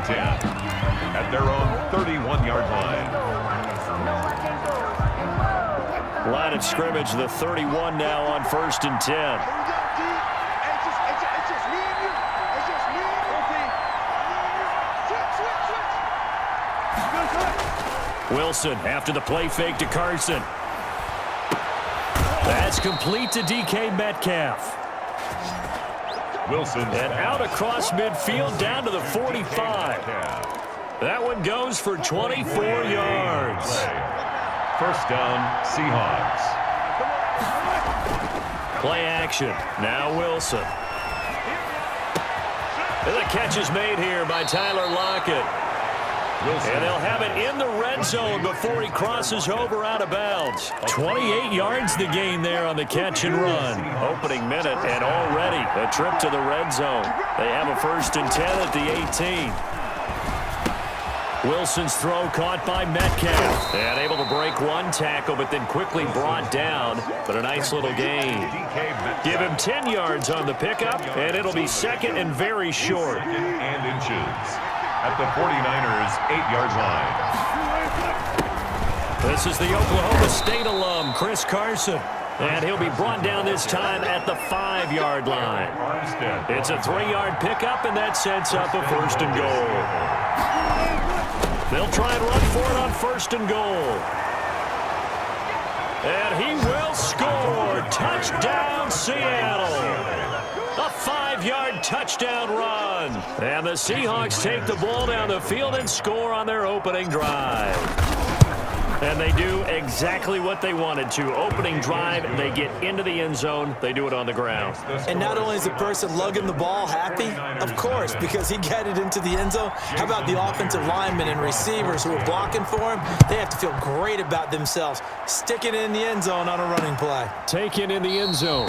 10 at their own 31-yard line. Line of scrimmage, the 31 now on 1st and 10. Wilson after the play fake to Carson. That's complete to DK Metcalf. Wilson and out across midfield down to the 45. That one goes for 24 yards. First down, Seahawks. Play action. Now Wilson. And the catch is made here by Tyler Lockett. And they'll have it in the red zone before he crosses over out of bounds. 28 yards the gain there on the catch and run. Opening minute and already a trip to the red zone. They have a 1st and 10 at the 18. Wilson's throw caught by Metcalf. And able to break one tackle, but then quickly brought down. But a nice little gain. Give him 10 yards on the pickup, and it'll be 2nd and very short. And inches at the 49ers' 8-yard line. This is the Oklahoma State alum, Chris Carson. And he'll be brought down this time at the 5-yard line. It's a 3-yard pickup, and that sets up a 1st and goal. They'll try and run for it on 1st and goal. And he will score. Touchdown, Seattle. A 5-yard touchdown run. And the Seahawks take the ball down the field and score on their opening drive. And they do exactly what they wanted to. Opening drive, they get into the end zone. They do it on the ground. And not only is the person lugging the ball happy, of course, because he got it into the end zone. How about the offensive linemen and receivers who are blocking for him? They have to feel great about themselves, sticking it in the end zone on a running play. Taken in the end zone.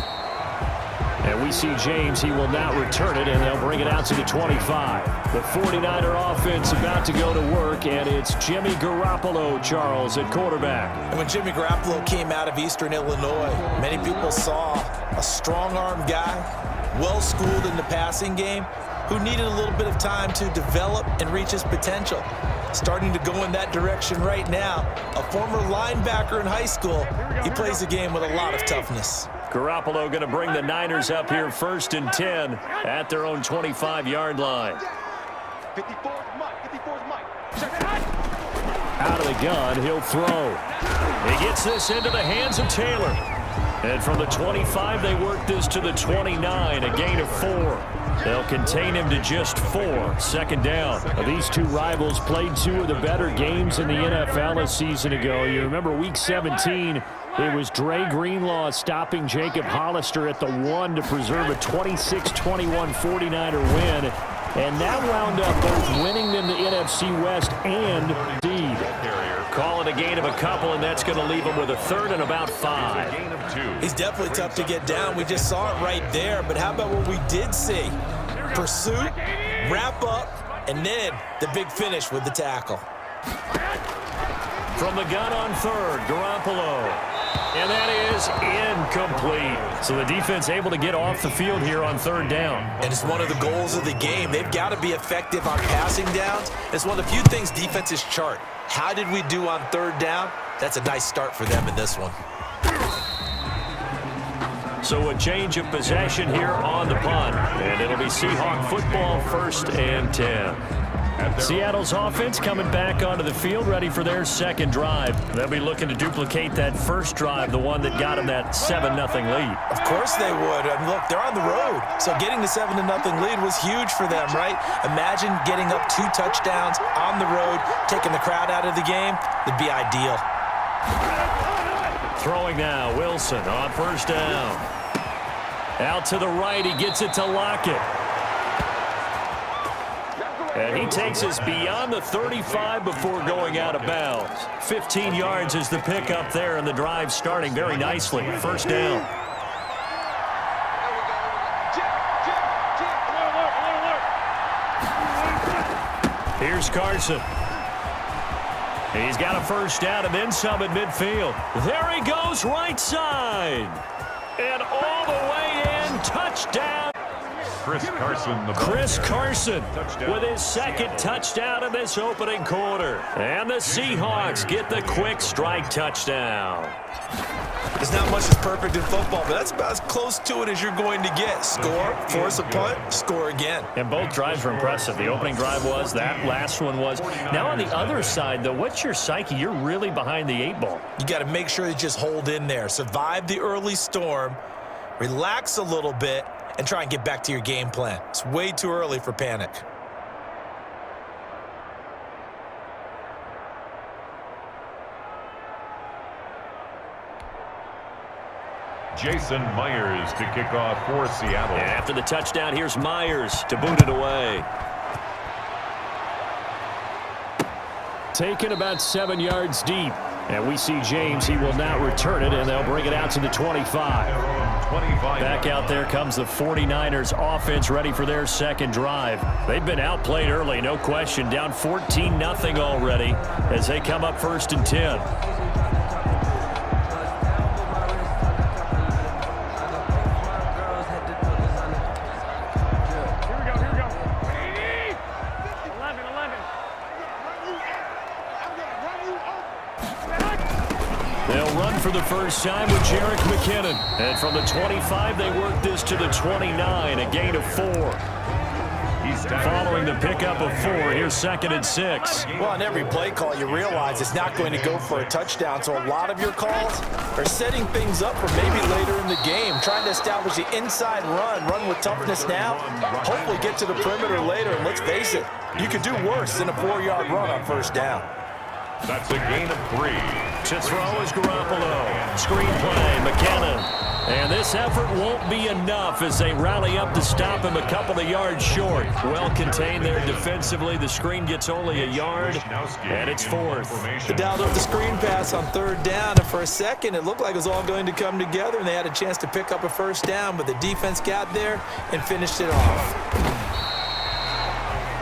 And we see James. He will not return it, and they'll bring it out to the 25. The 49er offense about to go to work, and it's Jimmy Garoppolo, Charles, at quarterback. And when Jimmy Garoppolo came out of Eastern Illinois, many people saw a strong-arm guy, well-schooled in the passing game, who needed a little bit of time to develop and reach his potential. Starting to go in that direction right now. A former linebacker in high school, he plays the game with a lot of toughness. Garoppolo going to bring the Niners up here 1st and 10 at their own 25-yard line. Out of the gun, he'll throw. He gets this into the hands of Taylor. And from the 25, they work this to the 29, a gain of 4. They'll contain him to just 4. 2nd down. These two rivals played 2 of the better games in the NFL a season ago. You remember Week 17, it was Dre Greenlaw stopping Jacob Hollister at the 1 to preserve a 26-21 49er win. And that wound up both winning them the NFC West and seed. Call it a gain of a couple, and that's going to leave him with a 3rd and about 5. He's definitely tough to get down. We just saw it right there. But how about what we did see? Pursuit, wrap up, and then the big finish with the tackle. From the gun on 3rd, Garoppolo. And that is incomplete. So the defense able to get off the field here on 3rd down. And it's one of the goals of the game. They've got to be effective on passing downs. It's one of the few things defenses chart. How did we do on 3rd down? That's a nice start for them in this one. So a change of possession here on the punt. And it'll be Seahawk football 1st and 10. Seattle's offense coming back onto the field, ready for their 2nd drive. They'll be looking to duplicate that first drive, the one that got them that 7-0 lead. Of course they would. I mean, look, they're on the road. So getting the 7-0 lead was huge for them, right? Imagine getting up 2 touchdowns on the road, taking the crowd out of the game. It'd be ideal. Throwing now, Wilson on 1st down. Out to the right, he gets it to Lockett. And he takes us beyond the 35 before going out of bounds. 15 yards is the pickup there, and the drive starting very nicely. 1st down. Here's Carson. He's got a 1st down and then some at midfield. There he goes, right side. And all the way in, touchdown. Chris Carson with his second touchdown in this opening quarter. And the Seahawks get the quick strike touchdown. There's not much that's perfect in football, but that's about as close to it as you're going to get. Score, force a punt, score again. And both drives were impressive. The opening drive was, that last one was. Now on the other side, though, what's your psyche? You're really behind the 8 ball. You got to make sure you just hold in there. Survive the early storm, relax a little bit, and try and get back to your game plan. It's way too early for panic. Jason Myers to kick off for Seattle. And after the touchdown, here's Myers to boot it away. Taken about 7 yards deep. And we see James. He will now return it, and they'll bring it out to the 25. Back out there comes the 49ers offense, ready for their second drive. They've been outplayed early, no question. Down 14-0 already as they come up 1st and 10. For the first time with Jerick McKinnon. And from the 25, they work this to the 29, a gain of 4. Following the pickup of 4, here's 2nd and 6. Well, on every play call, you realize it's not going to go for a touchdown, so a lot of your calls are setting things up for maybe later in the game, trying to establish the inside run with toughness now, hopefully get to the perimeter later, and let's face it, you could do worse than a 4-yard run on 1st down. That's a gain of 3. To throw is Garoppolo. Screen play, McKinnon. And this effort won't be enough as they rally up to stop him a couple of yards short. Well contained there defensively. The screen gets only a yard, and it's 4th. They dialed up the screen pass on 3rd down, and for a second it looked like it was all going to come together, and they had a chance to pick up a 1st down, but the defense got there and finished it off.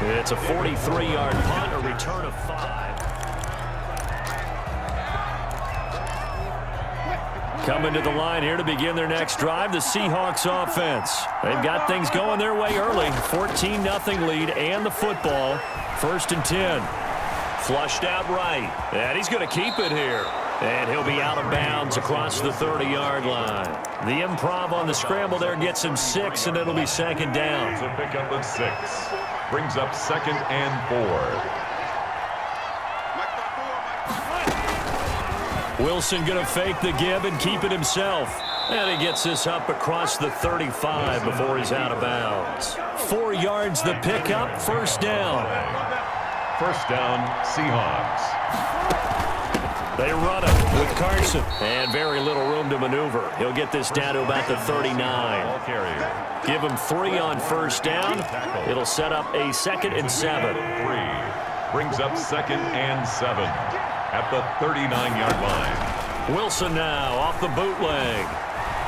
It's a 43-yard punt, a return of 5. Coming to the line here to begin their next drive, the Seahawks offense. They've got things going their way early. 14-0 lead and the football. 1st and 10. Flushed out right. And he's going to keep it here. And he'll be out of bounds across the 30-yard line. The improv on the scramble there gets him 6, and it'll be 2nd down. It's a pickup of 6. Brings up 2nd and 4. Wilson going to fake the give and keep it himself. And he gets this up across the 35 before he's out of bounds. 4 yards the pickup, 1st down. 1st down, Seahawks. They run it with Carson. And very little room to maneuver. He'll get this down to about the 39. Give him 3 on 1st down. It'll set up a 2nd and 7. 3. Brings up 2nd and 7. At the 39-yard line. Wilson now off the bootleg.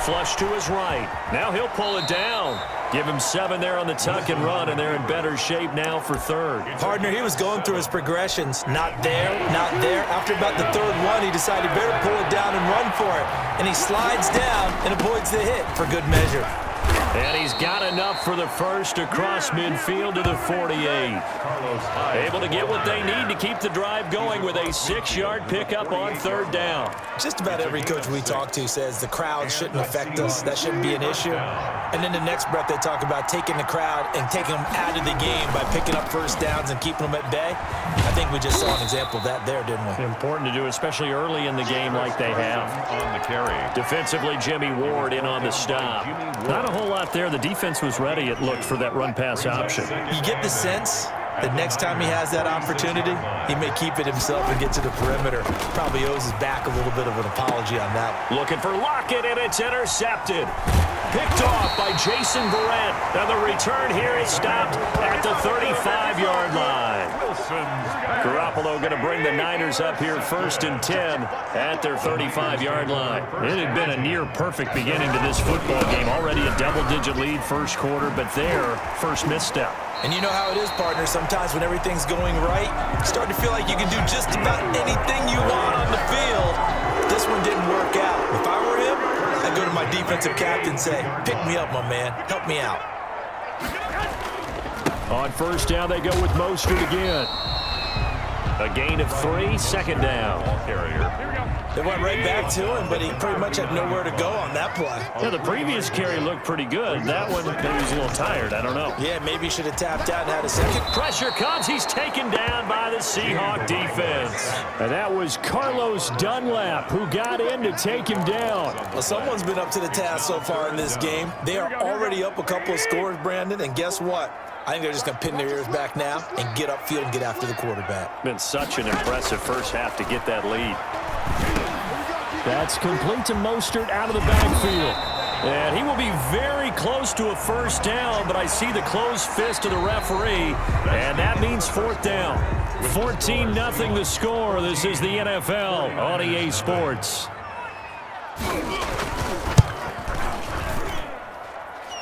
Flush to his right. Now he'll pull it down. Give him 7 there on the tuck and run, and they're in better shape now for 3rd. Partner, he was going through his progressions. Not there, not there. After about the 3rd one, he decided better pull it down and run for it. And he slides down and avoids the hit for good measure. And he's got enough for the 1st across midfield to the 48. Able to get what they need to keep the drive going with a 6-yard pickup on 3rd down. Just about every coach we talk to says the crowd shouldn't affect us. That shouldn't be an issue. And in the next breath, they talk about taking the crowd and taking them out of the game by picking up 1st downs and keeping them at bay. I think we just saw an example of that there, didn't we? Important to do, especially early in the game like they have. On the carry. Defensively, Jimmy Ward in on the stop. Not a whole lot there. The defense was ready, it looked, for that run-pass option. You get the sense that next time he has that opportunity, he may keep it himself and get to the perimeter. Probably owes his back a little bit of an apology on that. Looking for Lockett, and it's intercepted. Picked off by Jason Verrett. And the return here is stopped at the 35-yard line. Garoppolo going to bring the Niners up here 1st and 10 at their 35-yard line. It had been a near-perfect beginning to this football game. Already a double-digit lead 1st quarter, but their first misstep. And you know how it is, partner. Sometimes when everything's going right, you start to feel like you can do just about anything you want on the field. This one didn't work out. If I were him, I'd go to my defensive captain and say, pick me up, my man. Help me out. On first down, they go with Mostert again. A gain of 3, second down. They went right back to him, but he pretty much had nowhere to go on that play. Yeah, the previous carry looked pretty good. That one, maybe he was a little tired. I don't know. Yeah, maybe he should have tapped out and had a second. Pressure comes. He's taken down by the Seahawk defense. And that was Carlos Dunlap who got in to take him down. Well, someone's been up to the task so far in this game. They are already up a couple of scores, Brandon, and guess what? I think they're just going to pin their ears back now and get upfield and get after the quarterback. Been such an impressive first half to get that lead. That's complete to Mostert out of the backfield. And he will be very close to a first down, but I see the closed fist of the referee, and that means fourth down. 14-0 the score. This is the NFL on EA Sports.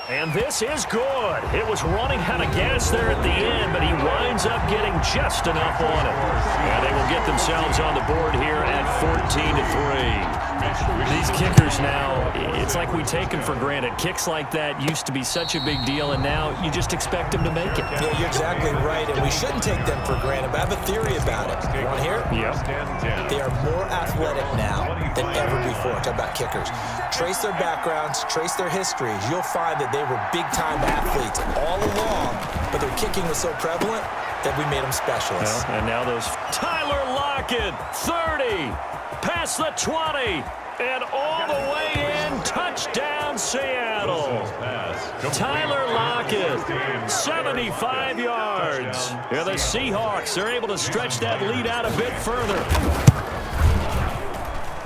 And this is good. It was running out of gas there at the end, but he winds up getting just enough on it. And they will get themselves on the board here at 14-3. These kickers now, it's like we take them for granted. Kicks like that used to be such a big deal, and now you just expect them to make it. Yeah, you're exactly right, and we shouldn't take them for granted, but I have a theory about it. You want to hear it? Yep. They are more athletic now than ever before. Talk about kickers. Trace their backgrounds, trace their histories. You'll find that they were big-time athletes all along, but their kicking was so prevalent that we made them specialists. Well, and now those Tyler Lockett, 30, past the 20, and all the way in, touchdown Seattle. Tyler Lockett, 75 yards. Yeah, the Seahawks are able to stretch that lead out a bit further.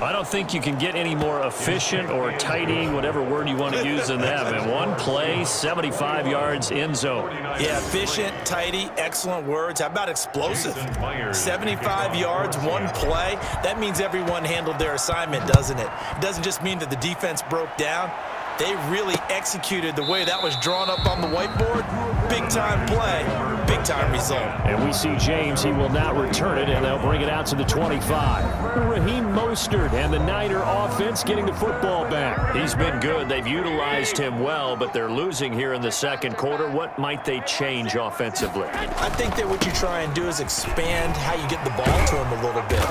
I don't think you can get any more efficient or tidy, whatever word you want to use than that. And one play, 75 yards, end zone. Yeah, efficient, tidy, excellent words. How about explosive? 75 yards, one play. That means everyone handled their assignment, doesn't it? It doesn't just mean that the defense broke down. They really executed the way that was drawn up on the whiteboard. Big-time play, big-time result. And we see James. He will not return it, and they'll bring it out to the 25. Raheem Mostert and the Niner offense getting the football back. He's been good. They've utilized him well, but they're losing here in the second quarter. What might they change offensively? I think that what you try and do is expand how you get the ball to him a little bit.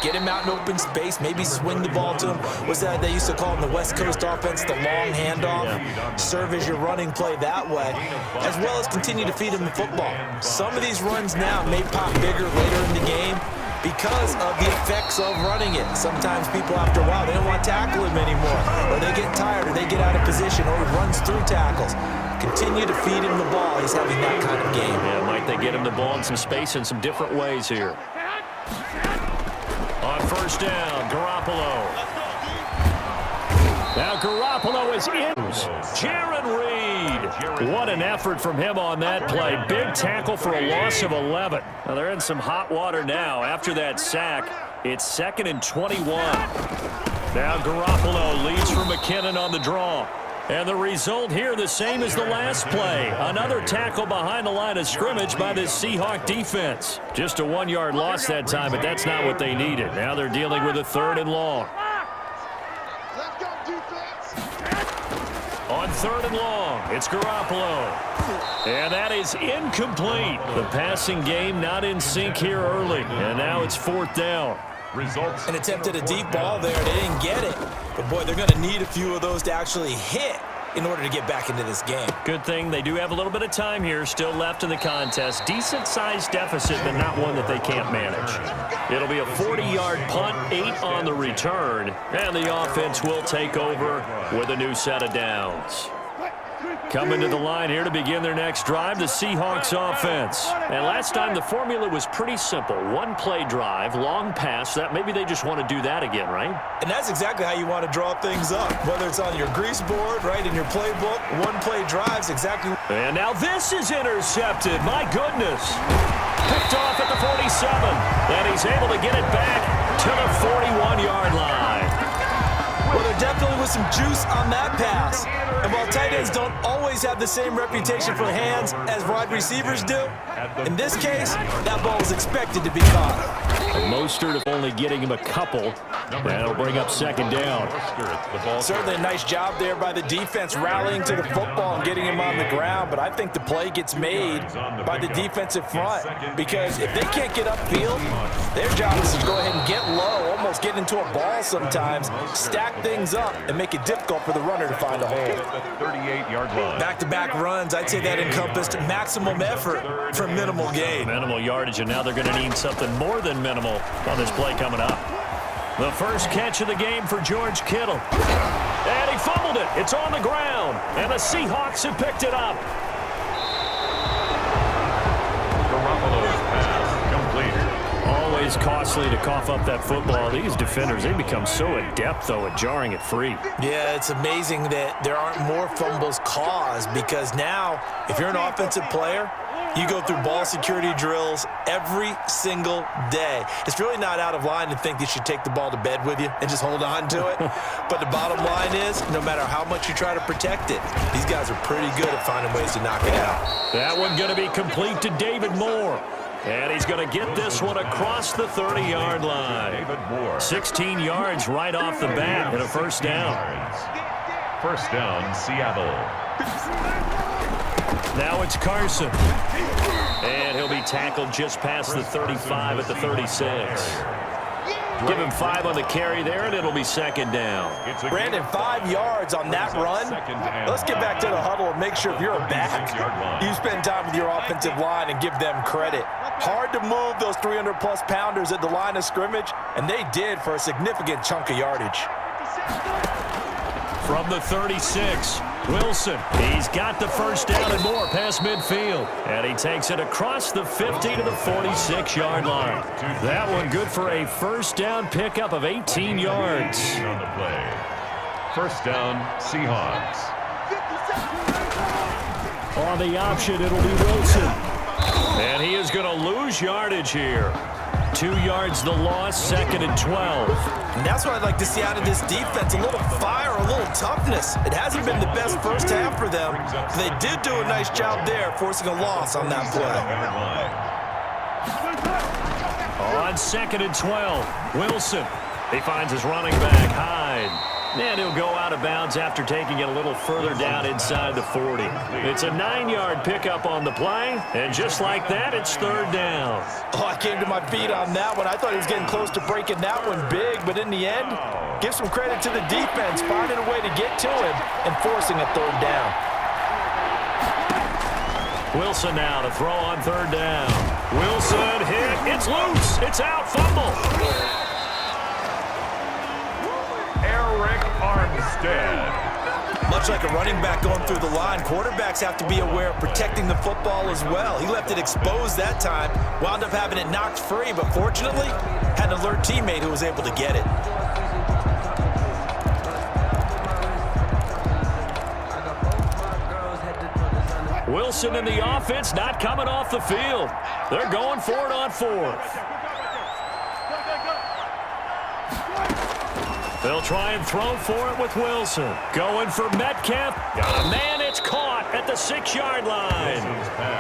Get him out in open space, maybe swing the ball to him. What's that they used to call in the West Coast offense, the long handoff? Yeah. Serve as your running play that way, as well as continue to feed him the football. Some of these runs now may pop bigger later in the game because of the effects of running it. Sometimes people, after a while, they don't want to tackle him anymore, or they get tired, or they get out of position, or he runs through tackles. Continue to feed him the ball. He's having that kind of game. Yeah, might they get him the ball in some space in some different ways here. On first down, Garoppolo. Now Garoppolo is in. Jaron Reed. What an effort from him on that play. Big tackle for a loss of 11. Now they're in some hot water now. After that sack, it's 2nd and 21. Now Garoppolo leads from McKinnon on the draw. And the result here the same as the last play. Another tackle behind the line of scrimmage by this Seahawk defense. Just a 1-yard loss that time, but that's not what they needed. Now they're dealing with a 3rd and long. On 3rd and long, it's Garoppolo. And that is incomplete. The passing game not in sync here early. And now it's 4th down. Results. And attempted a deep ball there. They didn't get it. But, boy, they're going to need a few of those to actually hit in order to get back into this game. Good thing they do have a little bit of time here still left in the contest. Decent-sized deficit, but not one that they can't manage. It'll be a 40-yard punt, 8 on the return. And the offense will take over with a new set of downs. Coming to the line here to begin their next drive, the Seahawks offense. And last time the formula was pretty simple. 1-play drive, long pass. That maybe they just want to do that again, right? And that's exactly how you want to draw things up. Whether it's on your grease board, right, in your playbook, 1-play drives exactly. And now this is intercepted. My goodness. Picked off at the 47. And he's able to get it back to the 41-yard line. Well, there definitely was some juice on that pass. And while tight ends don't always have the same reputation for hands as wide receivers do, in this case, that ball was expected to be caught. Mostert only getting him a couple. That'll bring up second down. Certainly a nice job there by the defense rallying to the football and getting him on the ground, but I think the play gets made by the defensive front because if they can't get upfield, their job is to go ahead and get low, almost get into a ball sometimes, stack things up, and make it difficult for the runner to find a hole. 38-yard line. Back-to-back runs, I'd say that encompassed maximum effort for minimal gain. Minimal yardage, and now they're going to need something more than minimal on this play coming up. The first catch of the game for George Kittle. And he fumbled it. It's on the ground. And the Seahawks have picked it up. Garoppolo's pass complete. Always costly to cough up that football. These defenders, they become so adept, though, at jarring it free. Yeah, it's amazing that there aren't more fumbles caused because now, if you're an offensive player, you go through ball security drills every single day. It's really not out of line to think you should take the ball to bed with you and just hold on to it. But the bottom line is, no matter how much you try to protect it, these guys are pretty good at finding ways to knock it out. That one going to be complete to David Moore. And he's going to get this one across the 30-yard line. David Moore. 16 yards right off the bat and a first down. First down, Seattle. Now it's Carson. And he'll be tackled just past the 35 at the 36. Give him 5 on the carry there, and it'll be second down. Brandon, 5 yards on that run. Let's get back to the huddle and make sure if you're a back, you spend time with your offensive line and give them credit. Hard to move those 300-plus pounders at the line of scrimmage, and they did for a significant chunk of yardage. From the 36, Wilson. He's got the first down and more past midfield. And he takes it across the 50 to the 46-yard line. That one good for a first down pickup of 18 yards. On the play. First down, Seahawks. On the option, it'll be Wilson. And he is going to lose yardage here. 2 yards the loss, second and 12. And that's what I'd like to see out of this defense, a little fire, a little toughness. It hasn't been the best first half for them. They did do a nice job there, forcing a loss on that play. On second and 12, Wilson. He finds his running back, Hyde. And he'll go out of bounds after taking it a little further down inside the 40. It's a 9-yard pickup on the play, and just like that, it's third down. Oh, I came to my feet on that one. I thought he was getting close to breaking that one big, but in the end, give some credit to the defense, finding a way to get to him and forcing a third down. Wilson now to throw on third down. Wilson hit. It's loose. It's out. Fumble. Armstead. Much like a running back going through the line, quarterbacks have to be aware of protecting the football as well. He left it exposed that time, wound up having it knocked free, but fortunately, had an alert teammate who was able to get it. Wilson and the offense not coming off the field. They're going for it on fourth. They'll try and throw for it with Wilson. Going for Metcalf. Got a man, it's caught at the 6-yard line.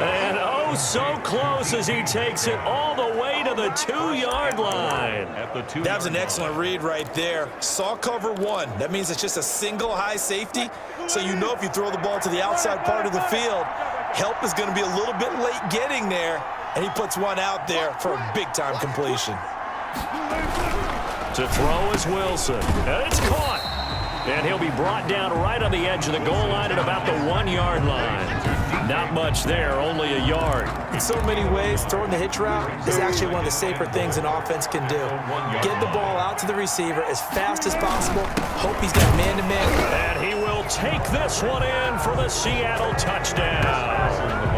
And oh, so close as he takes it all the way to the 2-yard line. That was an excellent read right there. Saw cover one. That means it's just a single high safety. So you know if you throw the ball to the outside part of the field, help is going to be a little bit late getting there. And he puts one out there for a big-time completion. To throw is Wilson. And it's caught. And he'll be brought down right on the edge of the goal line at about the 1-yard line. Not much there, only a yard. In so many ways, throwing the hitch route is actually one of the safer things an offense can do. Get the ball out to the receiver as fast as possible. Hope he's got man-to-man. And he will take this one in for the Seattle touchdown.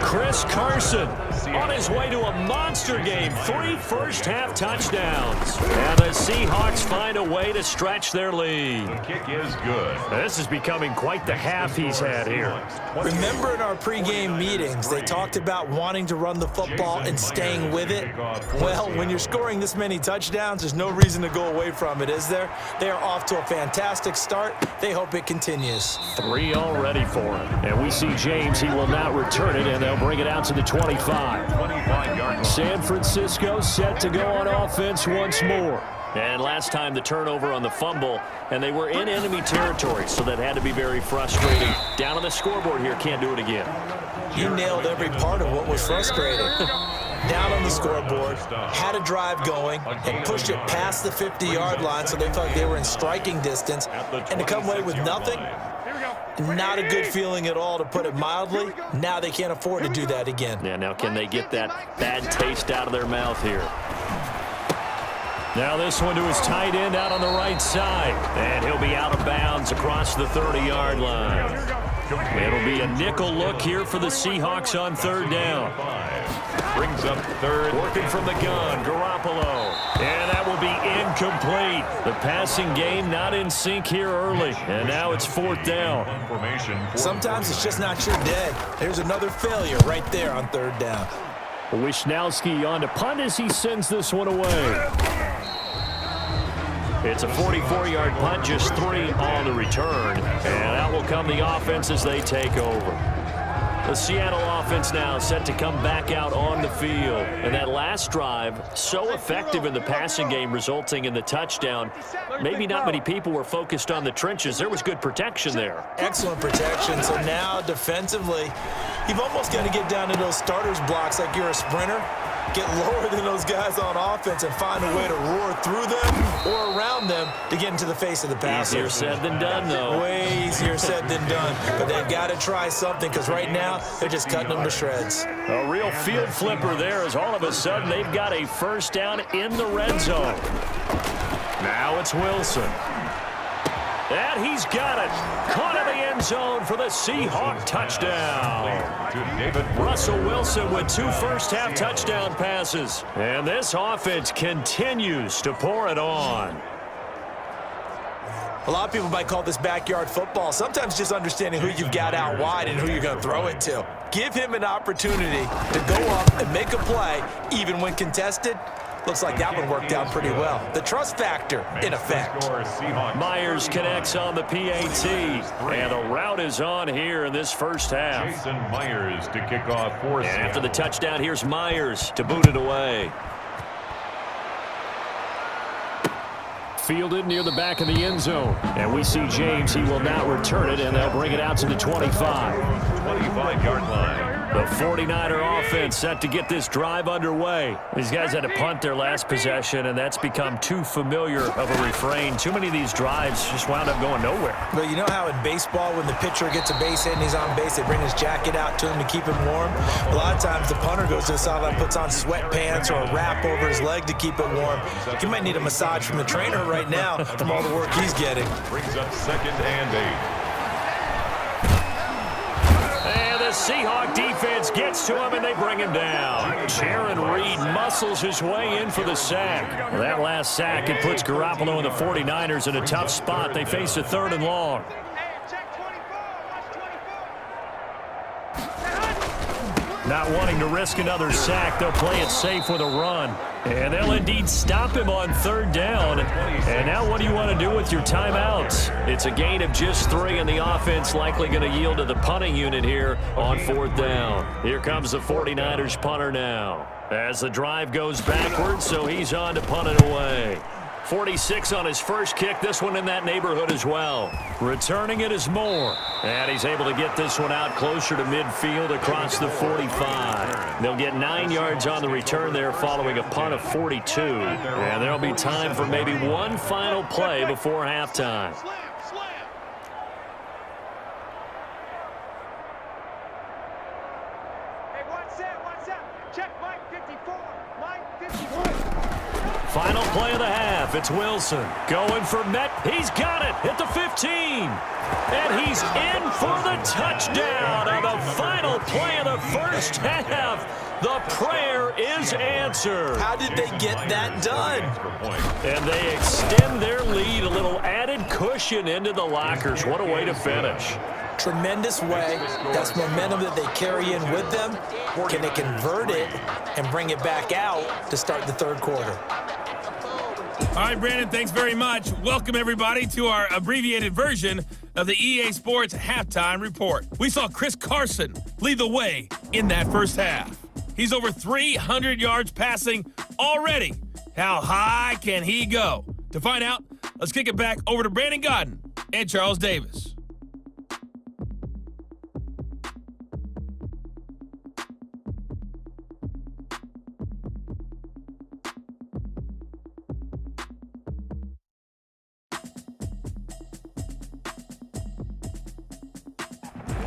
Chris Carson on his way to a monster game. 3 first-half touchdowns. And the Seahawks find a way to stretch their lead. The kick is good. This is becoming quite the half he's had here. Remember in our pregame meetings, they talked about wanting to run the football and staying with it? Well, when you're scoring this many touchdowns, there's no reason to go away from it, is there? They are off to a fantastic start. They hope it continues. 3 already for him. And we see James, he will not return it, and they'll bring it out to the 25. San Francisco set to go on offense once more. And last time the turnover on the fumble, and they were in enemy territory, so that had to be very frustrating. Down on the scoreboard here, can't do it again. You nailed every part of what was frustrating. Down on the scoreboard, had a drive going, and pushed it past the 50-yard line so they felt like they were in striking distance, and to come away with nothing, not a good feeling at all, to put it mildly. Now they can't afford to do that again. Yeah, now can they get that bad taste out of their mouth here? Now this one to his tight end out on the right side, and he'll be out of bounds across the 30-yard line. It'll be a nickel look here for the Seahawks on third down. Brings up third. Working from the gun, Garoppolo. And that will be incomplete. The passing game not in sync here early. And now it's fourth down. Sometimes it's just not your day. There's another failure right there on third down. Wisnowski on to punt as he sends this one away. It's a 44-yard punt, just 3 on the return. And out will come the offense as they take over. The Seattle offense now set to come back out on the field. And that last drive, so effective in the passing game, resulting in the touchdown. Maybe not many people were focused on the trenches. There was good protection there. Excellent protection. So now defensively, you've almost got to get down to those starters blocks like you're a sprinter. Get lower than those guys on offense and find a way to roar through them or around them to get into the face of the passer. Easier said than done, though. Way easier said than done. But they've got to try something, because right now they're just cutting them to shreds. A real field flipper there, as all of a sudden they've got a first down in the red zone. Now it's Wilson. And he's got it. Caught in the end zone for the Seahawk touchdown. Russell Wilson with 2 first-half touchdown passes. And this offense continues to pour it on. A lot of people might call this backyard football. Sometimes just understanding who you've got out wide and who you're going to throw it to. Give him an opportunity to go up and make a play, even when contested. Looks like that one worked out pretty well. The trust factor in effect. Myers connects on the PAT, and the route is on here in this first half. Jason Myers to kick off for And after the touchdown, here's Myers to boot it away. Fielded near the back of the end zone. And we see James. He will now return it, and they'll bring it out to the 25. 25-yard line. The 49er offense set to get this drive underway. These guys had to punt their last possession, and that's become too familiar of a refrain. Too many of these drives just wound up going nowhere. But you know how in baseball, when the pitcher gets a base hit and he's on base, they bring his jacket out to him to keep him warm? A lot of times the punter goes to the sideline, puts on sweatpants or a wrap over his leg to keep it warm. He might need a massage from the trainer right now from all the work he's getting. Brings up 2nd and 8. The Seahawk defense gets to him, and they bring him down. Jaron Reed muscles his way in for the sack. That last sack, it puts Garoppolo and the 49ers in a tough spot. They face a 3rd and long. Not wanting to risk another sack, they'll play it safe with a run. And they'll indeed stop him on 3rd down. And now what do you want to do with your timeouts? It's a gain of just 3, and the offense likely going to yield to the punting unit here on 4th down. Here comes the 49ers punter now. As the drive goes backwards, so he's on to punt it away. 46 on his first kick, this one in that neighborhood as well. Returning it is Moore. And he's able to get this one out closer to midfield across the 45. They'll get 9 yards on the return there following a punt of 42. And there'll be time for maybe one final play before halftime. Final play of the half. It's Wilson going for Met. He's got it at the 15. And he's in for the touchdown on the final play of the first half. The prayer is answered. How did they get that done? And they extend their lead, a little added cushion into the lockers. What a way to finish. Tremendous way. That's momentum that they carry in with them. Can they convert it and bring it back out to start the 3rd quarter? All right, Brandon, thanks very much. Welcome, everybody, to our abbreviated version of the EA Sports Halftime Report. We saw Chris Carson lead the way in that first half. He's over 300 yards passing already. How high can he go? To find out, let's kick it back over to Brandon Godden and Charles Davis.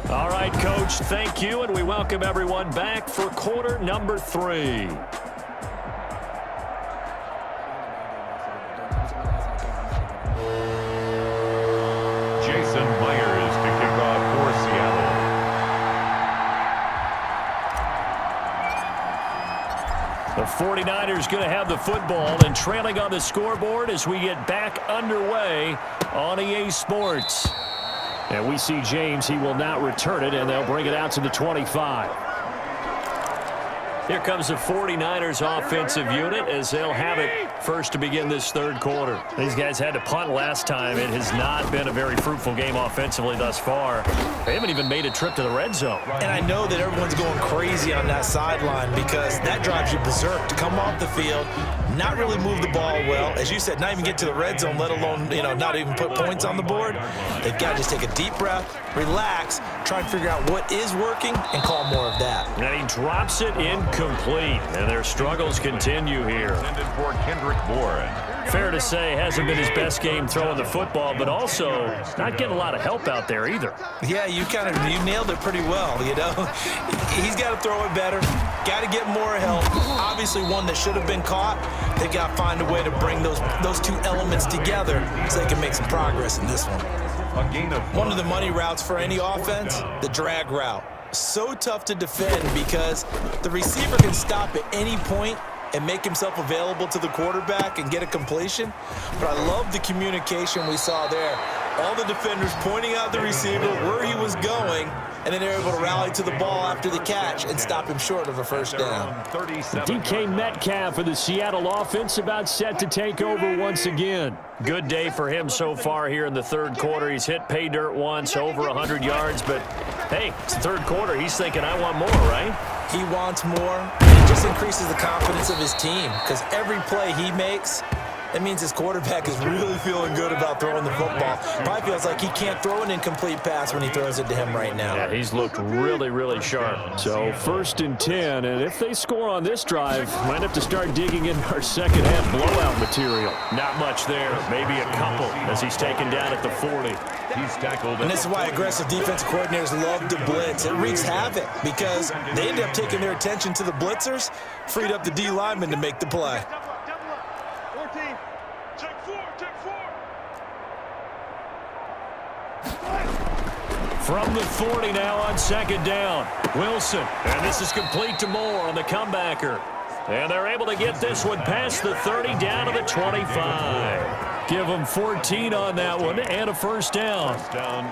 All right, Coach, thank you, and we welcome everyone back for quarter number 3. Jason Myers to kick off for Seattle. The 49ers going to have the football and trailing on the scoreboard as we get back underway on EA Sports. And we see James. He will not return it, and they'll bring it out to the 25. Here comes the 49ers offensive unit as they'll have it first to begin this third quarter. These guys had to punt last time. It has not been a very fruitful game offensively thus far. They haven't even made a trip to the red zone. And I know that everyone's going crazy on that sideline because that drives you berserk to come off the field, not really move the ball well. As you said, not even get to the red zone, let alone, not even put points on the board. They've got to just take a deep breath, relax, try and figure out what is working, and call more of that. And he drops it incomplete, and their struggles continue here. For Kendrick Bourne. Fair to say, hasn't been his best game throwing the football, but also not getting a lot of help out there either. Yeah, you nailed it pretty well, He's got to throw it better, got to get more help. Obviously one that should have been caught. They got to find a way to bring those two elements together so they can make some progress in this one. A gain of one of the money routes for any offense, the drag route. So tough to defend because the receiver can stop at any point and make himself available to the quarterback and get a completion. But I love the communication we saw there. All the defenders pointing out the receiver where he was going, and then they're able to rally to the ball after the catch and stop him short of a first down. DK Metcalf for the Seattle offense about set to take over once again. Good day for him so far here in the third quarter. He's hit pay dirt once, over 100 yards, but hey, it's the third quarter. He's thinking, I want more, right? He wants more, and it just increases the confidence of his team because every play he makes, that means his quarterback is really feeling good about throwing the football. Probably feels like he can't throw an incomplete pass when he throws it to him right now. Yeah, he's looked really, really sharp. So 1st and 10, and if they score on this drive, might have to start digging in our second half blowout material. Not much there, maybe a couple as he's taken down at the 40. He's tackled. And this is why aggressive defensive coordinators love to blitz. It wreaks havoc because they end up taking their attention to the blitzers, freed up the D lineman to make the play. From the 40 now on second down. Wilson, and this is complete to Moore on the comebacker. And they're able to get this one past the 30 down to the 25. Give them 14 on that one and a first down.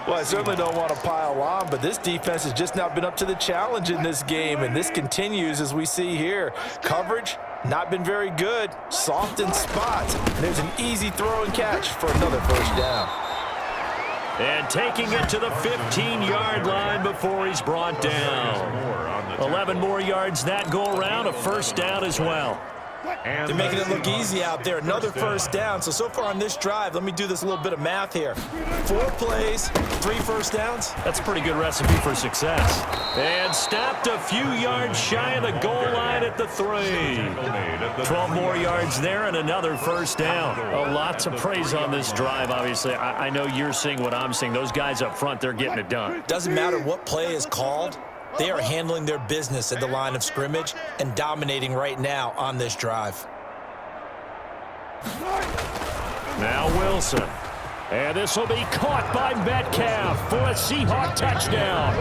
Well, I certainly don't want to pile on, but this defense has just not been up to the challenge in this game, and this continues as we see here. Coverage, not been very good. Soft in spots. And there's an easy throw and catch for another first down. And taking it to the 15-yard line before he's brought down. 11 more yards that go around, a first down as well. They're making it look easy out there. Another first down. So far on this drive, let me do this little bit of math here. 4 plays, 3 first downs. That's a pretty good recipe for success. And stopped a few yards shy of the goal line at the 3. 12 more yards there and another first down. A lot to praise on this drive, obviously. I know you're seeing what I'm seeing. Those guys up front, they're getting it done. Doesn't matter what play is called. They are handling their business at the line of scrimmage and dominating right now on this drive. Now Wilson. And this will be caught by Metcalf for a Seahawk touchdown.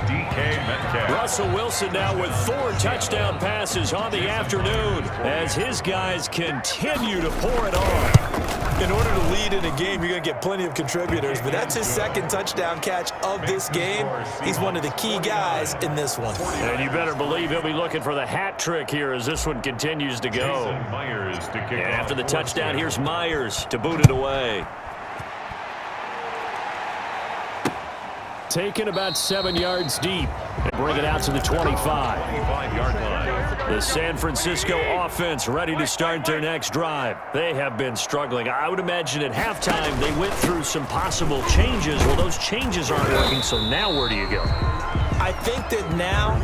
DK Metcalf. Russell Wilson now with 4 touchdown passes on the afternoon as his guys continue to pour it on. In order to lead in a game, you're going to get plenty of contributors, but that's his 2nd touchdown catch of this game. He's one of the key guys in this one. And you better believe he'll be looking for the hat trick here as this one continues to go. And after the touchdown, here's Myers to boot it away. taken about 7 yards deep. And bring it out to the 25. 25-yard line. The San Francisco offense ready to start their next drive. They have been struggling. I would imagine at halftime they went through some possible changes. Well, those changes aren't working, so now where do you go? I think that now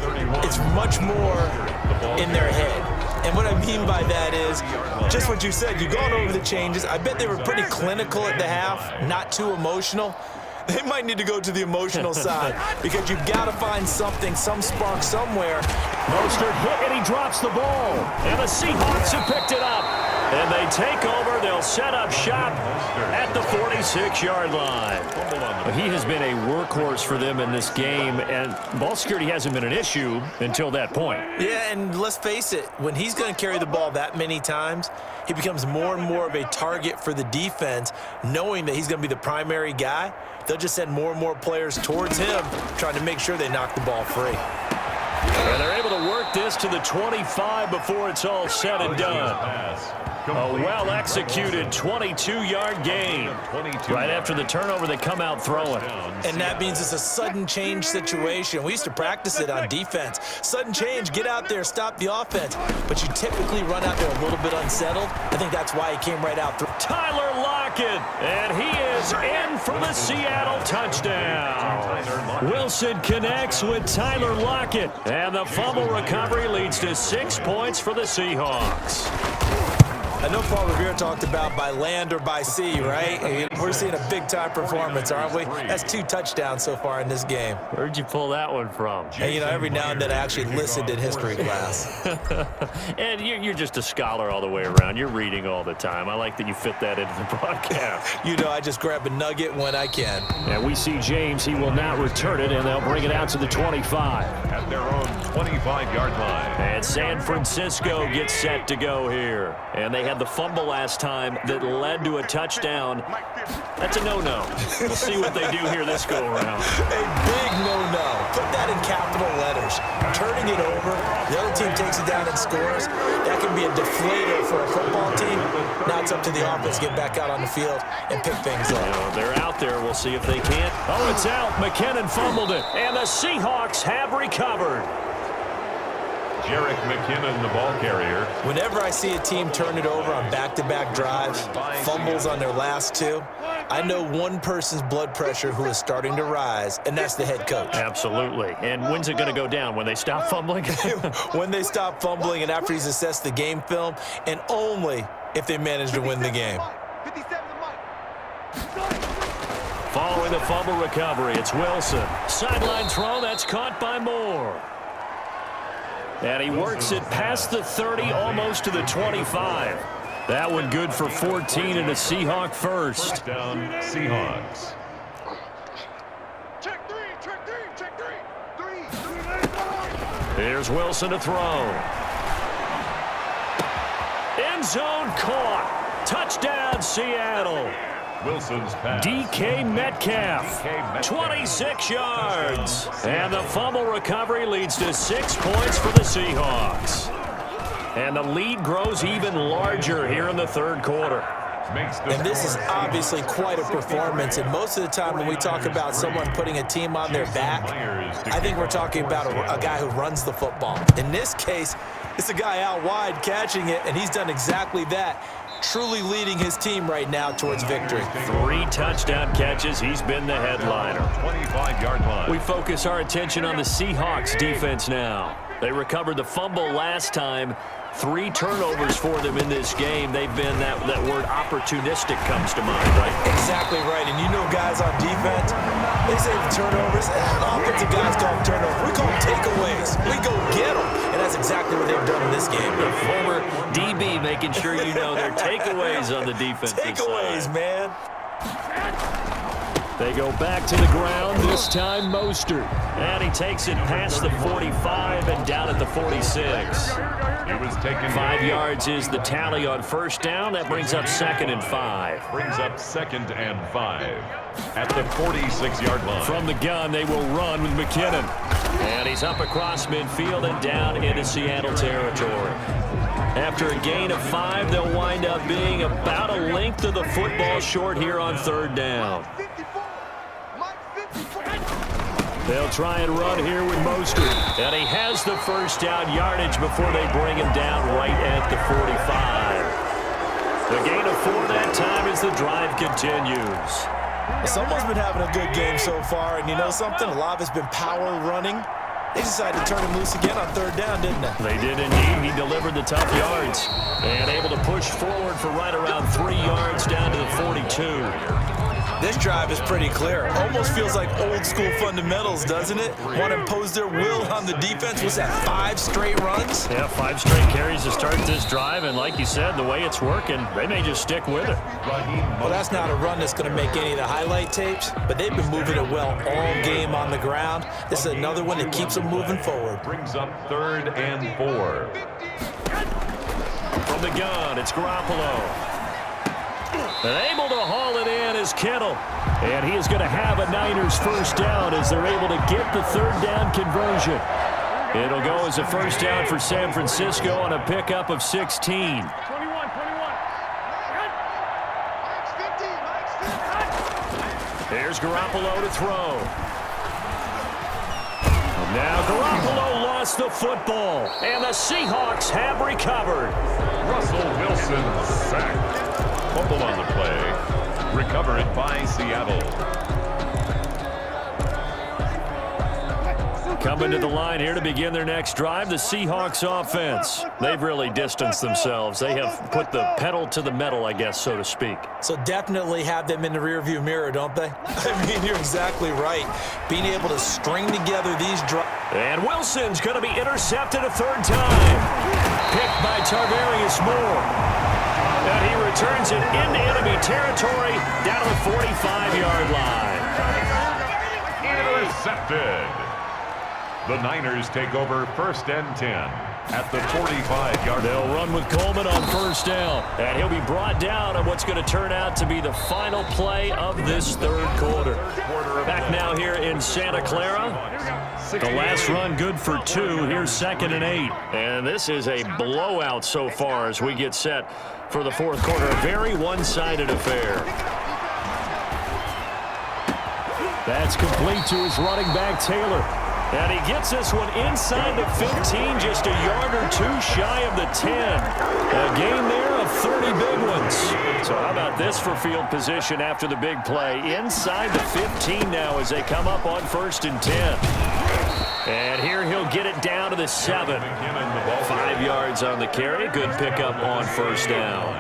it's much more in their head. And what I mean by that is just what you said. You've gone over the changes. I bet they were pretty clinical at the half, not too emotional. They might need to go to the emotional side because you've got to find something, some spark somewhere. Mostert hit and he drops the ball. And the Seahawks have picked it up. And they take over. They'll set up shop at the 46-yard line. He has been a workhorse for them in this game, and ball security hasn't been an issue until that point. Yeah, and let's face it, when he's going to carry the ball that many times, he becomes more and more of a target for the defense, knowing that he's going to be the primary guy. They'll just send more and more players towards him, trying to make sure they knock the ball free. And they're able to work this to the 25 before it's all said and done. A well-executed 22-yard gain. Right after the turnover, they come out throwing. And that means it's a sudden change situation. We used to practice it on defense. Sudden change, get out there, stop the offense. But you typically run out there a little bit unsettled. I think that's why he came right out. Tyler Lockett, and he is in for the Seattle touchdown. Wilson connects with Tyler Lockett, and the fumble recovery leads to 6 points for the Seahawks. I know Paul Revere talked about by land or by sea, right? We're seeing a big-time performance, aren't we? That's 2 touchdowns so far in this game. Where'd you pull that one from? And, you know, every now and then I actually listened in history class. And you're just a scholar all the way around. You're reading all the time. I like that you fit that into the broadcast. You know, I just grab a nugget when I can. And we see James. He will not return it, and they'll bring it out to the 25. At their own 25-yard line. And San Francisco gets set to go here. And they had the fumble last time that led to a touchdown. That's a no-no. We'll see what they do here this go-around. A big no-no. Put that in capital letters. Turning it over, the other team takes it down and scores. That can be a deflator for a football team. Now it's up to the offense to get back out on the field and pick things up. You know, they're out there. We'll see if they can't. Oh, it's out. McKinnon fumbled it. And the Seahawks have recovered. Jerick McKinnon, the ball carrier. Whenever I see a team turn it over on back-to-back drives, fumbles on their last 2, I know one person's blood pressure who is starting to rise, and that's the head coach. Absolutely. And when's it going to go down? When they stop fumbling? When they stop fumbling and after he's assessed the game film, and only if they manage to win the game. Following the fumble recovery, it's Wilson. Sideline throw, that's caught by Moore. And he works it past the 30, almost to the 25. That one good for 14 and a Seahawk first. Down Seahawks. Check three. Here's Wilson to throw. End zone caught. Touchdown, Seattle. Wilson's pass. DK Metcalf, 26 yards. And the fumble recovery leads to 6 points for the Seahawks. And the lead grows even larger here in the third quarter. And this is obviously quite a performance. And most of the time when we talk about someone putting a team on their back, I think we're talking about a guy who runs the football. In this case, it's a guy out wide catching it, and he's done exactly that. Truly leading his team right now towards victory. 3 touchdown catches. He's been the headliner. 25-yard line. We focus our attention on the Seahawks defense now. They recovered the fumble last time. 3 turnovers for them in this game. They've been, that word opportunistic comes to mind, right? Exactly right. And you know guys on defense, they say turnovers. Offensive guys call them turnovers. We call them takeaways. We go get them. And that's exactly what they've done in this game. The former DB making sure you know their takeaways on the defensive takeaways, side. Man. They go back to the ground, this time Mostert. And he takes it past the 45 and down at the 46. He was taken 5 yards is the tally on first down. That brings up 2nd and 5. Brings up 2nd and 5 at the 46-yard line. From the gun, they will run with McKinnon. And he's up across midfield and down into Seattle territory. After a gain of 5, they'll wind up being about a length of the football short here on third down. They'll try and run here with Mostert. And he has the first down yardage before they bring him down right at the 45. The gain of 4 that time as the drive continues. Someone's been having a good game so far, and you know something? A lot of it's been power running. They decided to turn him loose again on 3rd down, didn't they? They did indeed. He delivered the tough yards and able to push forward for right around 3 yards down to the 42. This drive is pretty clear. Almost feels like old school fundamentals, doesn't it? Want to impose their will on the defense. Was that 5 straight runs? Yeah, 5 straight carries to start this drive, and like you said, the way it's working, they may just stick with it. Well, that's not a run that's going to make any of the highlight tapes, but they've been moving it well all game on the ground. This is another one that keeps them moving forward. Brings up 3rd and 4. From the gun, it's Garoppolo. And able to haul it in is Kittle. And he is going to have a Niners first down as they're able to get the 3rd down conversion. It'll go as a first down for San Francisco on a pickup of 16. Here's Garoppolo to throw. Now Garoppolo lost the football, and the Seahawks have recovered. Russell Wilson sacked. Fumble on the play. Recovered by Seattle. Coming to the line here to begin their next drive, the Seahawks offense. They've really distanced themselves. They have put the pedal to the metal, I guess, so to speak. So definitely have them in the rearview mirror, don't they? I mean, you're exactly right. Being able to string together these drives. And Wilson's going to be intercepted a 3rd time. Picked by Tarvarius Moore. And he returns it into enemy territory down to the 45-yard line. Intercepted. The Niners take over 1st and 10 at the 45-yard line. They'll run with Coleman on 1st down. And he'll be brought down on what's going to turn out to be the final play of this 3rd quarter. Back now here in Santa Clara. The last run good for 2. Here's 2nd and 8. And this is a blowout so far as we get set for the 4th quarter. A very one-sided affair. That's complete to his running back, Taylor. And he gets this one inside the 15, just a yard or 2 shy of the 10. A gain there of 30 big ones. So how about this for field position after the big play? Inside the 15 now as they come up on 1st and 10. And here he'll get it down to the 7. 5 yards on the carry. Good pickup on 1st down.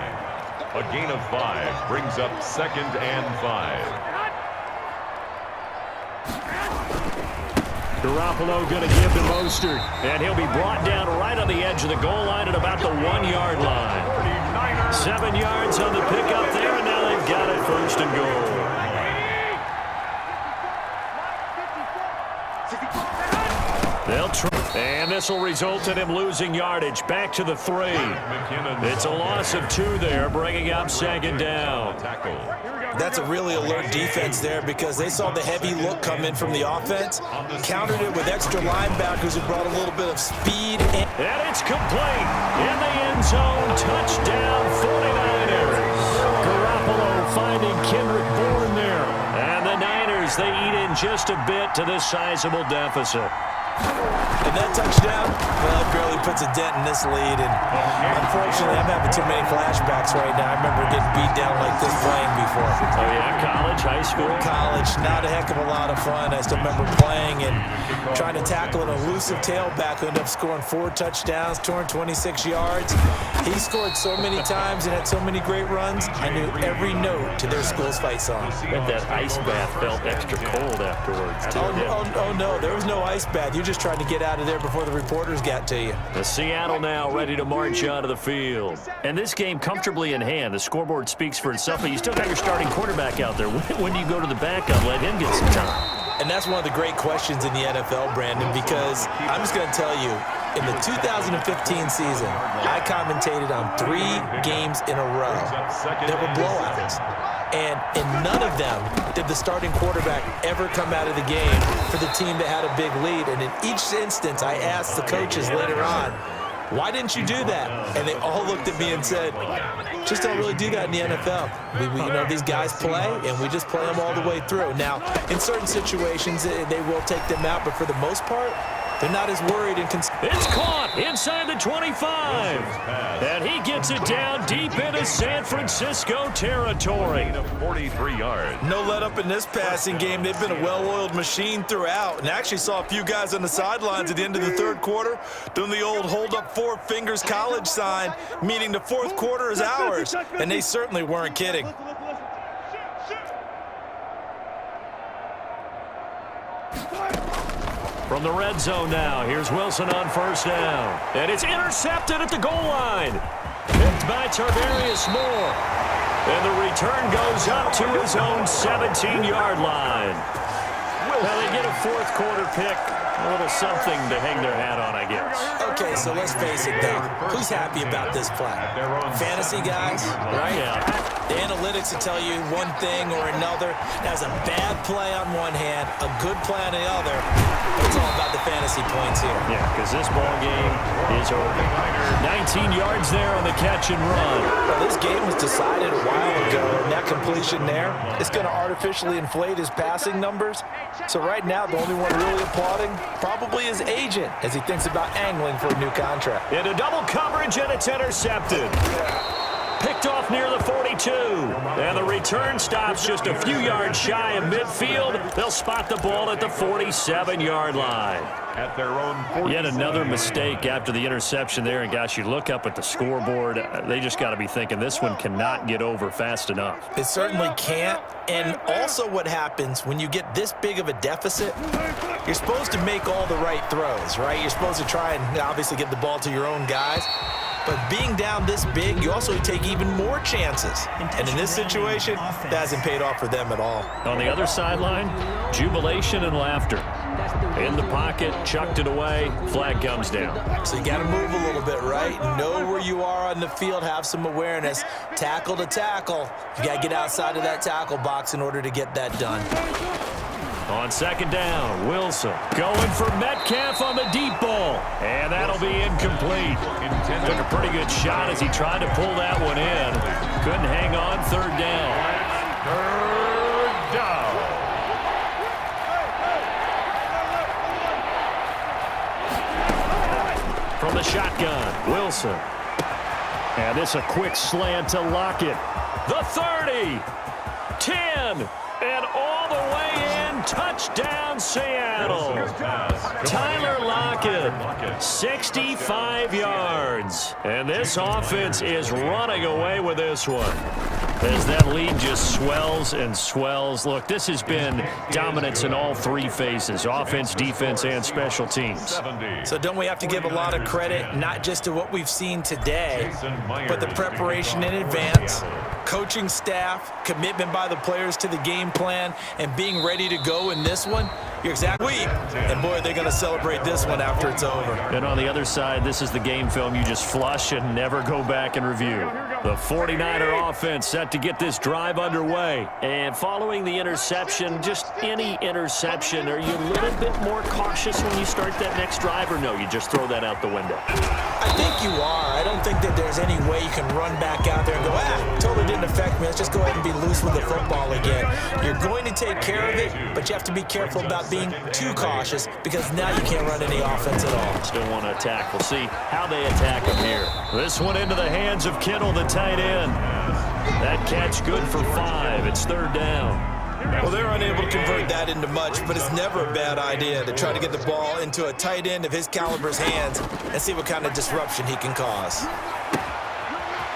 A gain of 5 brings up 2nd and 5. Garoppolo going to give to Mostert, and he'll be brought down right on the edge of the goal line at about the 1-yard line. 7 yards on the pickup there, and now they've got it 1st and goal. They'll try, and this will result in him losing yardage back to the 3. It's a loss of 2 there, bringing up 2nd down. That's a really alert defense there because they saw the heavy look come in from the offense, countered it with extra linebackers who brought a little bit of speed. And it's complete in the end zone. Touchdown, 49ers. Garoppolo finding Kendrick Bourne there. And the Niners, they eat in just a bit to this sizable deficit. And that touchdown, well, it barely puts a dent in this lead. And unfortunately, I'm having too many flashbacks right now. I remember getting beat down like this playing before. Oh, yeah? College, high school? College, not a heck of a lot of fun. I still remember playing and trying to tackle an elusive tailback who ended up scoring 4 touchdowns, 226 yards. He scored so many times and had so many great runs, I knew every note to their school's fight song. Bet that ice bath felt extra cold afterwards, too. Oh, no, there was no ice bath. You just tried to get out of there before the reporters got to you. The Seattle now ready to march onto the field. And this game comfortably in hand. The scoreboard speaks for itself, but you still got your starting quarterback out there. When do you go to the backup? Let him get some time. And that's one of the great questions in the NFL, Brandon, because I'm just going to tell you, in the 2015 season, I commentated on 3 games in a row that were blowouts. And in none of them did the starting quarterback ever come out of the game for the team that had a big lead. And in each instance, I asked the coaches later on, Why didn't you do that? And they all looked at me and said, just don't really do that in the NFL. You know, these guys play, and we just play them all the way through. Now, in certain situations, they will take them out, but for the most part, they're not as worried and concerned. It's caught inside the 25. And he gets it down deep into San Francisco territory. 43 yards. No let up in this passing game. They've been a well-oiled machine throughout, and actually saw a few guys on the sidelines at the end of the third quarter doing the old hold up four fingers college sign, meaning the fourth quarter is ours, and they certainly weren't kidding. From the red zone now, here's Wilson on first down. And it's intercepted at the goal line. Picked by Tarvarius Moore. And the return goes up to his own 17-yard line. Well, they get a fourth quarter pick. A little something to hang their hat on, I guess. Okay, so let's face it, though. Who's happy about this play? Fantasy guys, right? Yeah. The analytics will tell you one thing or another. That's a bad play on one hand, a good play on the other. But it's all about the fantasy points here. Yeah, because this ball game is over. 19 yards there on the catch and run. Well, this game was decided a while ago, and that completion there is going to artificially inflate his passing numbers. So right now, the only one really applauding probably his agent as he thinks about angling for a new contract. Into double coverage, and it's intercepted. Picked off near the 42. And the return stops just a few yards shy of midfield. They'll spot the ball at the 47-yard line. At their own Yet another mistake after the interception there. And, gosh, you look up at the scoreboard, they just got to be thinking this one cannot get over fast enough. It certainly can't. And also what happens when you get this big of a deficit, you're supposed to make all the right throws, right? You're supposed to try and obviously get the ball to your own guys. But being down this big, you also take even more chances. And in this situation, that hasn't paid off for them at all. On the other sideline, jubilation and laughter. In the pocket, chucked it away, flag comes down. So you got to move a little bit, right? Know where you are on the field, have some awareness. Tackle to tackle. You got to get outside of that tackle box in order to get that done. On second down, Wilson going for Metcalf on the deep ball. And that'll be incomplete. Took a pretty good shot as he tried to pull that one in. Couldn't hang on, third down. third down. From the shotgun, Wilson. And this a quick slant to Lockett. The 30, 10, and all the way in. Touchdown, Seattle. Tyler Lockett, 65 yards. And this offense is running away with this one. As that lead just swells and swells. Look, this has been dominance in all three phases, offense, defense, and special teams. So don't we have to give a lot of credit, not just to what we've seen today, but the preparation in advance, coaching staff, commitment by the players to the game plan, and being ready to go in this one? You're exactly. And boy, they're going to celebrate this one after it's over. And on the other side, this is the game film you just flush and never go back and review. The 49er offense set to get this drive underway. And following the interception, just any interception, are you a little bit more cautious when you start that next drive, or no, you just throw that out the window? I think you are. I don't think that there's any way you can run back out there and go, totally didn't affect me. Let's just go ahead and be loose with the football again. You're going to take care of it, but you have to be careful about being too cautious because now you can't run any offense at all. Still want to attack. We'll see how they attack him here. This one into the hands of Kittle, the tight end. That catch good for 5. It's third down. Well, they're unable to convert that into much, but it's never a bad idea to try to get the ball into a tight end of his caliber's hands and see what kind of disruption he can cause.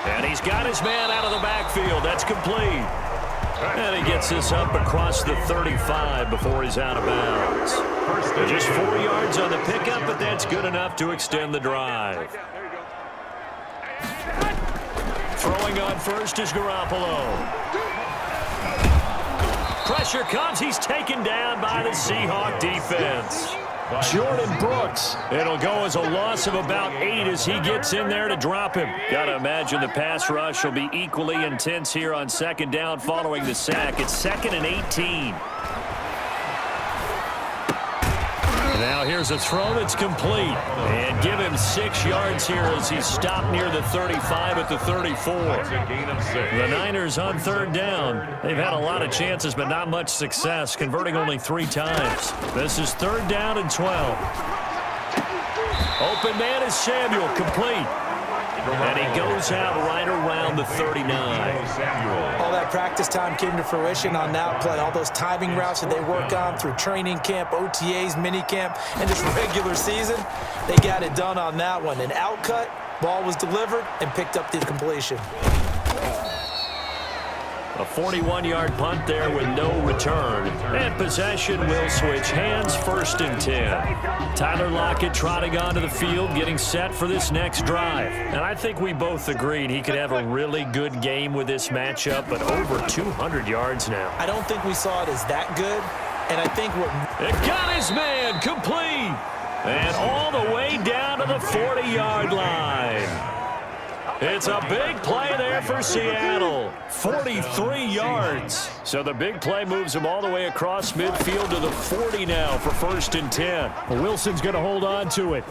And he's got his man out of the backfield. That's complete. And he gets this up across the 35 before he's out of bounds. Just 4 yards on the pickup, but that's good enough to extend the drive. Throwing on first is Garoppolo. Pressure comes. He's taken down by the Seahawks defense. Jordan Brooks. It'll go as a loss of about 8 as he gets in there to drop him. Got to imagine the pass rush will be equally intense here on second down following the sack. It's 2nd and 18. Now here's a throw that's complete. And give him 6 yards here as he stopped near the 35 at the 34. That's a gain of 6. The Niners on 3rd down. They've had a lot of chances, but not much success, converting only 3 times. This is 3rd down and 12. Open man is Samuel, complete. And he goes out right around the 39. All that practice time came to fruition on that play. All those timing routes that they work on through training camp, OTAs, minicamp, and just regular season, they got it done on that one. An outcut, ball was delivered, and picked up the completion. A 41-yard punt there with no return. And possession will switch hands, 1st and 10. Tyler Lockett trotting onto the field, getting set for this next drive. And I think we both agreed he could have a really good game with this matchup, but over 200 yards now. I don't think we saw it as that good, and I think what... It got his man, complete. And all the way down to the 40-yard line. It's a big play there for Seattle. 43 yards. So the big play moves him all the way across midfield to the 40 now for 1st and 10. Wilson's going to hold on to it.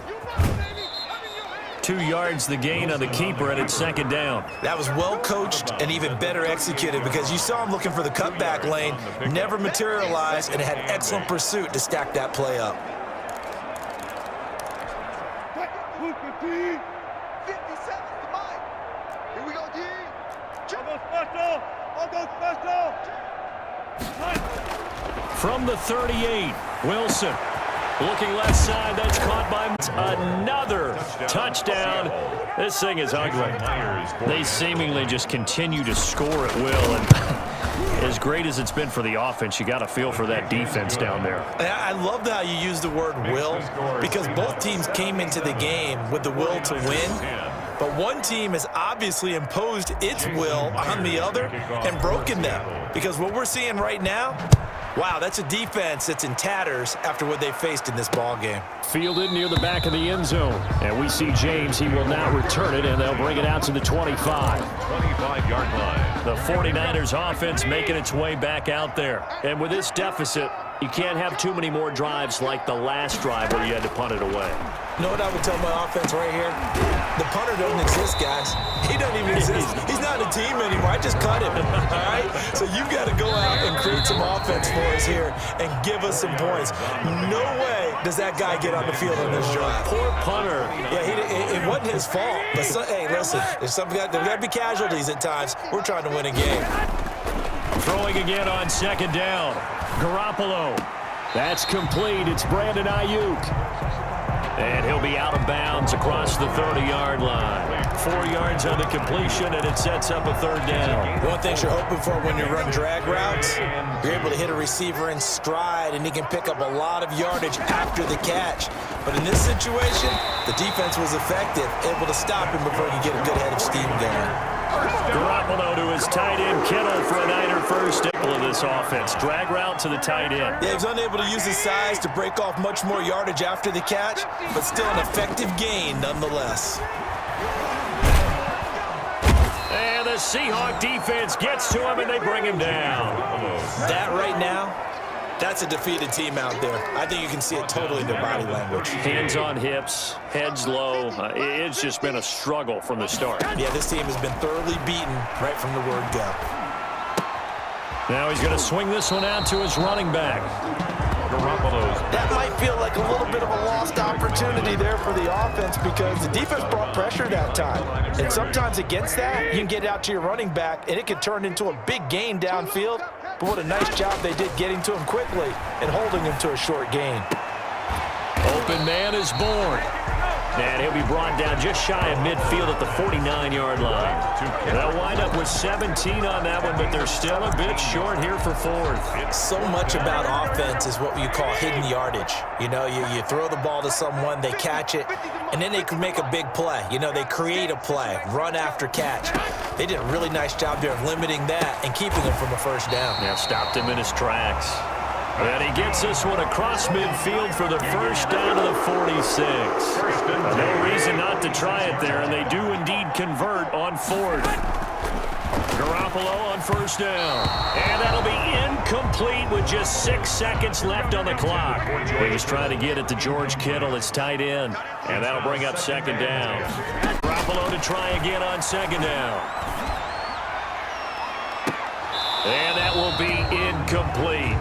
2 yards the gain on the keeper, and it's 2nd down. That was well coached and even better executed because you saw him looking for the cutback lane, never materialized, and had excellent pursuit to stack that play up. From the 38, Wilson looking left side. That's caught by another touchdown. This thing is ugly. They seemingly just continue to score at will. And as great as it's been for the offense, you got to feel for that defense down there. I love how you use the word will because both teams came into the game with the will to win. But one team has obviously imposed its will on the other and broken them. Because what we're seeing right now, wow, that's a defense that's in tatters after what they faced in this ball game. Fielded near the back of the end zone. And we see James. He will now return it, and they'll bring it out to the 25. 25-yard line. The 49ers offense making its way back out there. And with this deficit, you can't have too many more drives like the last drive where you had to punt it away. You know what I would tell my offense right here? The punter doesn't exist, guys. He doesn't even exist. He's not a team anymore. I just cut him, all right? So you've got to go out and create some offense for us here and give us some points. No way does that guy get on the field on this drive. Poor punter. Yeah, it wasn't his fault. But, hey, listen, there's got to be casualties at times. We're trying to win a game. Throwing again on 2nd down. Garoppolo. That's complete. It's Brandon Ayuk. And he'll be out of bounds across the 30-yard line. 4 yards on the completion, and it sets up a 3rd down. One thing you're hoping for when you run drag routes, you're able to hit a receiver in stride, and he can pick up a lot of yardage after the catch. But in this situation, the defense was effective, able to stop him before he could get a good head of steam going. Garoppolo to his tight end, Kittle, for a Niner first of this offense. Drag route to the tight end. Yeah, he's unable to use his size to break off much more yardage after the catch, but still an effective gain nonetheless. And the Seahawks defense gets to him, and they bring him down. That right now, that's a defeated team out there. I think you can see it totally in their body language. Hands on hips, heads low. It's just been a struggle from the start. Yeah, this team has been thoroughly beaten right from the word go. Now he's going to swing this one out to his running back. That might feel like a little bit of a lost opportunity there for the offense because the defense brought pressure that time. And sometimes against that, you can get out to your running back, and it could turn into a big gain downfield. But what a nice job they did getting to him quickly and holding him to a short gain. Open man is born. And he'll be brought down just shy of midfield at the 49-yard line. They'll wind up with 17 on that one, but they're still a bit short here for 4th. So much about offense is what you call hidden yardage. You know, you throw the ball to someone, they catch it, and then they can make a big play. You know, they create a play, run after catch. They did a really nice job there of limiting that and keeping him from a 1st down. Yeah, stopped him in his tracks. And he gets this one across midfield for the 1st down to the 46. No reason not to try it there, and they do indeed convert on 4th. Garoppolo on first down. And that'll be incomplete with just 6 seconds left on the clock. He was trying to get it to George Kittle, his tight end. And that'll bring up second down. Garoppolo to try again on second down. And that will be incomplete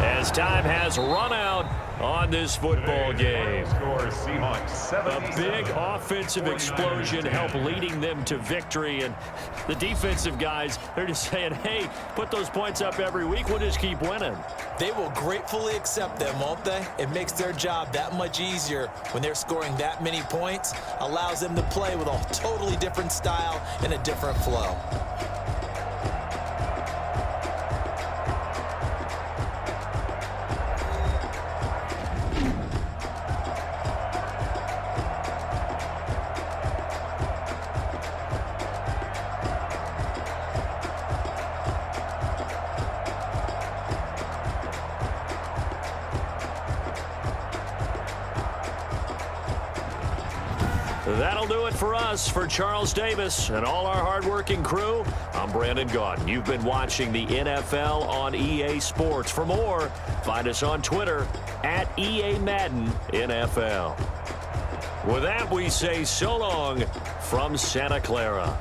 as time has run out on this football game. A big offensive explosion helped leading them to victory, and the defensive guys, they're just saying, hey, put those points up every week, we'll just keep winning. They will gratefully accept them, won't they? It makes their job that much easier when they're scoring that many points, allows them to play with a totally different style and a different flow. That'll do it for us. For Charles Davis and all our hardworking crew, I'm Brandon Gaudin. You've been watching the NFL on EA Sports. For more, find us on Twitter at EA Madden NFL. With that, we say so long from Santa Clara.